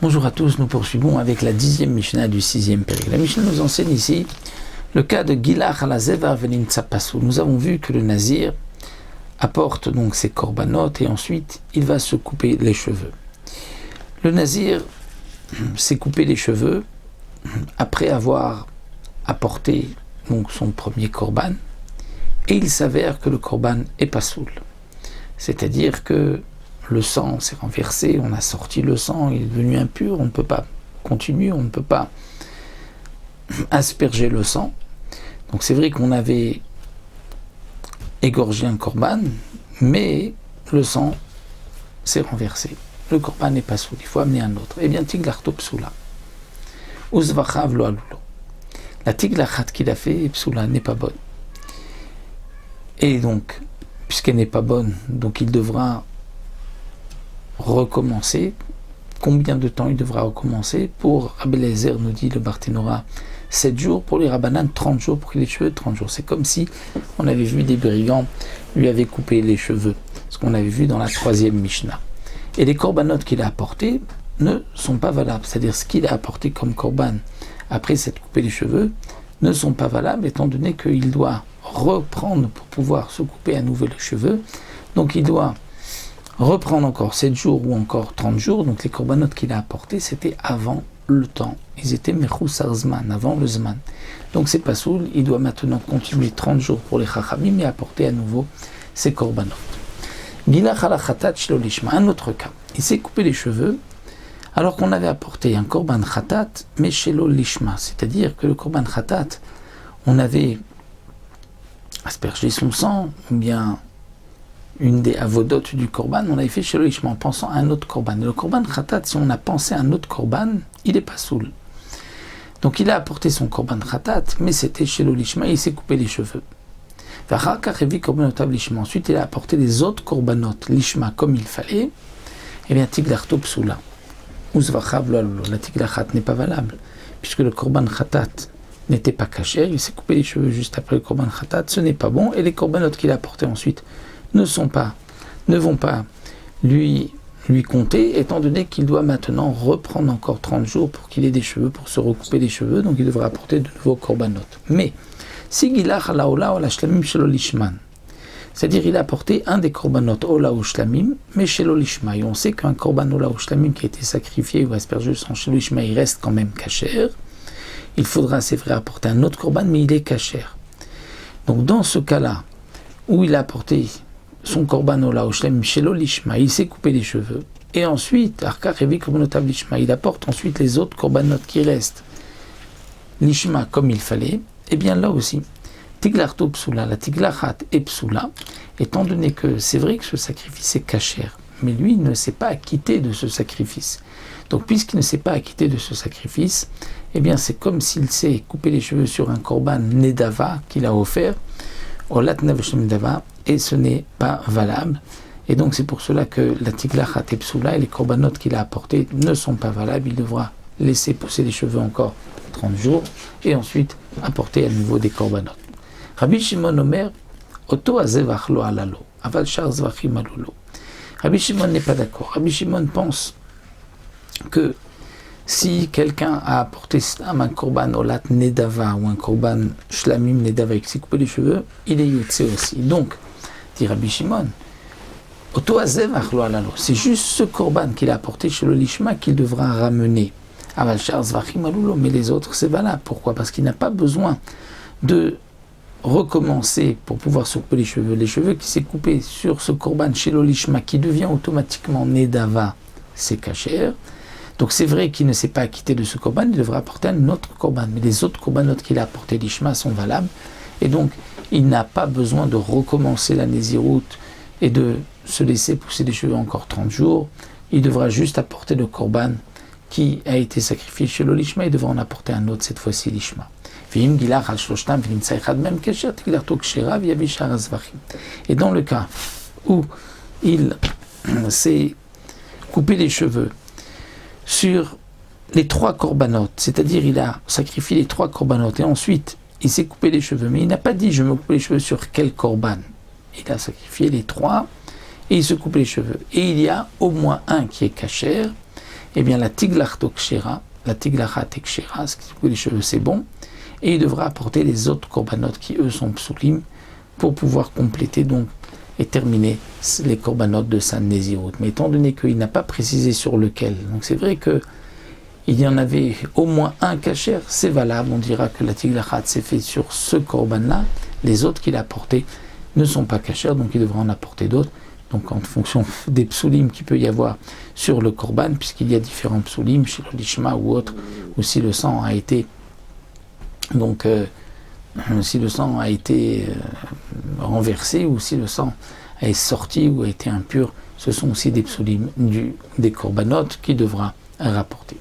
Bonjour à tous, nous poursuivons avec la 10e Mishnah du 6e Péril. La Mishnah nous enseigne ici le cas de Gilach ala Zeva Veninsa Pasoul. Nous avons vu que le Nazir apporte donc ses corbanotes et ensuite il va se couper les cheveux. Le Nazir s'est coupé les cheveux après avoir apporté donc son premier korban et il s'avère que le korban est Pasoul. C'est-à-dire que le sang s'est renversé, on a sorti le sang, il est devenu impur, on ne peut pas continuer, on ne peut pas asperger le sang. Donc c'est vrai qu'on avait égorgé un korban, mais le sang s'est renversé. Le korban n'est pas soul, il faut amener un autre. Eh bien, tiglarto psoula. Uzvachav lo alulo. La tiglachat qu'il a fait, psoula, n'est pas bonne. Et donc, puisqu'elle n'est pas bonne, donc il devra recommencer. Combien de temps il devra recommencer? Pour Rabbi Eliezer, nous dit le Barthénora, 7 jours, pour les Rabbanan 30 jours, pour qu'il ait les cheveux 30 jours. C'est comme si on avait vu des brigands lui avaient coupé les cheveux, ce qu'on avait vu dans la 3e Mishnah. Et les corbanotes qu'il a apportés ne sont pas valables, c'est-à-dire ce qu'il a apporté comme korban après s'être coupé les cheveux ne sont pas valables, étant donné qu'il doit reprendre pour pouvoir se couper à nouveau les cheveux. Donc il doit reprendre encore 7 jours ou encore 30 jours. Donc les corbanotes qu'il a apportés, c'était avant le temps. Ils étaient mechusar zman, avant le zman. Donc c'est pas soul, il doit maintenant continuer 30 jours pour les chachamim et apporter à nouveau ses corbanotes. Gilach ala chatat shelo lishma, un autre cas. Il s'est coupé les cheveux alors qu'on avait apporté un korban chatat, mais shelo lishma. C'est-à-dire que le korban chatat, on avait aspergé son sang, ou bien une des avodotes du korban, on avait fait shelo lishma en pensant à un autre korban. Et le korban chatat, si on a pensé à un autre korban, il n'est pas soul. Donc il a apporté son korban chatat, mais c'était shelo lishma, il s'est coupé les cheveux. Ensuite, il a apporté les autres corbanotes lishma comme il fallait. Eh bien, tiglarto psoula. Uzvachav lo alulo. La tiglachat n'est pas valable, puisque le korban chatat n'était pas caché. Il s'est coupé les cheveux juste après le korban chatat, ce n'est pas bon. Et les corbanotes qu'il a apportés ensuite ne vont pas lui compter, étant donné qu'il doit maintenant reprendre encore 30 jours pour qu'il ait des cheveux, pour se recouper les cheveux, donc il devra apporter de nouveaux corbanotes. Mais si Gilach ala ola ola shlamim shelo lishman, c'est-à-dire il a apporté un des corbanotes ola ou shlamim, mais shelo lishma, et on sait qu'un korban ola ou shlamim qui a été sacrifié ou aspergé sans shelo lishma, il reste quand même kasher. Il faudra, c'est vrai, apporter un autre korban, mais il est kasher. Donc dans ce cas-là, où il a apporté son korban ola ou shlamim shelo lishma, il s'est coupé les cheveux, et ensuite, arka revi korbanot lishma, il apporte ensuite les autres corbanotes qui restent lishma comme il fallait. Eh bien là aussi, tiglarto psoula, la tiglachat et psoula, étant donné que c'est vrai que ce sacrifice est kasher, mais lui il ne s'est pas acquitté de ce sacrifice. Donc puisqu'il ne s'est pas acquitté de ce sacrifice, eh bien c'est comme s'il s'est coupé les cheveux sur un korban nedava qu'il a offert, olat neveshem nedava, et ce n'est pas valable. Et donc c'est pour cela que la tiglachat et psoula et les corbanotes qu'il a apportés ne sont pas valables. Il devra laisser pousser les cheveux encore 30 jours et ensuite apporter à nouveau des corbanotes. Rabbi Shimon Omer, Oto azevach lo alalo, aval shar zvachim alulo. Rabbi Shimon n'est pas d'accord. Rabbi Shimon pense que si quelqu'un a apporté un korban olat nedava ou un korban shlamim nedava et qu'il s'est coupé les cheveux, il est yotse aussi. Donc, dit Rabbi Shimon, Oto azevach lo alalo, c'est juste ce korban qu'il a apporté chez le lishma qu'il devra ramener. Aval shar zvachim alulo, mais les autres c'est valable. Pourquoi? Parce qu'il n'a pas besoin de recommencer pour pouvoir se couper les cheveux. Les cheveux qui s'est coupé sur ce korban chez l'olishma qui devient automatiquement nedava, c'est kasher. Donc c'est vrai qu'il ne s'est pas acquitté de ce korban, il devra apporter un autre korban. Mais les autres corbanotes qu'il a apportés l'ishma sont valables. Et donc il n'a pas besoin de recommencer la nésiroute et de se laisser pousser les cheveux encore 30 jours. Il devra juste apporter le korban qui a été sacrifié chez l'olishma, il devra en apporter un autre, cette fois-ci l'ishma. Et dans le cas où il s'est coupé les cheveux sur les 3 corbanotes, c'est-à-dire il a sacrifié les 3 corbanotes et ensuite il s'est coupé les cheveux, mais il n'a pas dit je me coupe les cheveux sur quel korban. Il a sacrifié les 3 et il se coupe les cheveux. Et il y a au moins un qui est kasher. eh bien la tiglachat kshera, ce qui coupe les cheveux c'est bon, et il devra apporter les autres korbanot qui eux sont psulim pour pouvoir compléter donc et terminer les korbanot de sa nézirut. Mais étant donné qu'il n'a pas précisé sur lequel, donc c'est vrai que il y en avait au moins un kasher, c'est valable, on dira que la tiglachat s'est fait sur ce korban-là, les autres qu'il a apportés ne sont pas kasher, donc il devra en apporter d'autres, donc en fonction des psulim qu'il peut y avoir sur le korban, puisqu'il y a différents psulim, chez le lishma ou autre, ou si le sang a été donc si le sang a été renversé, ou si le sang est sorti ou a été impur, ce sont aussi des psulim des korbanot qu'il devra rapporter.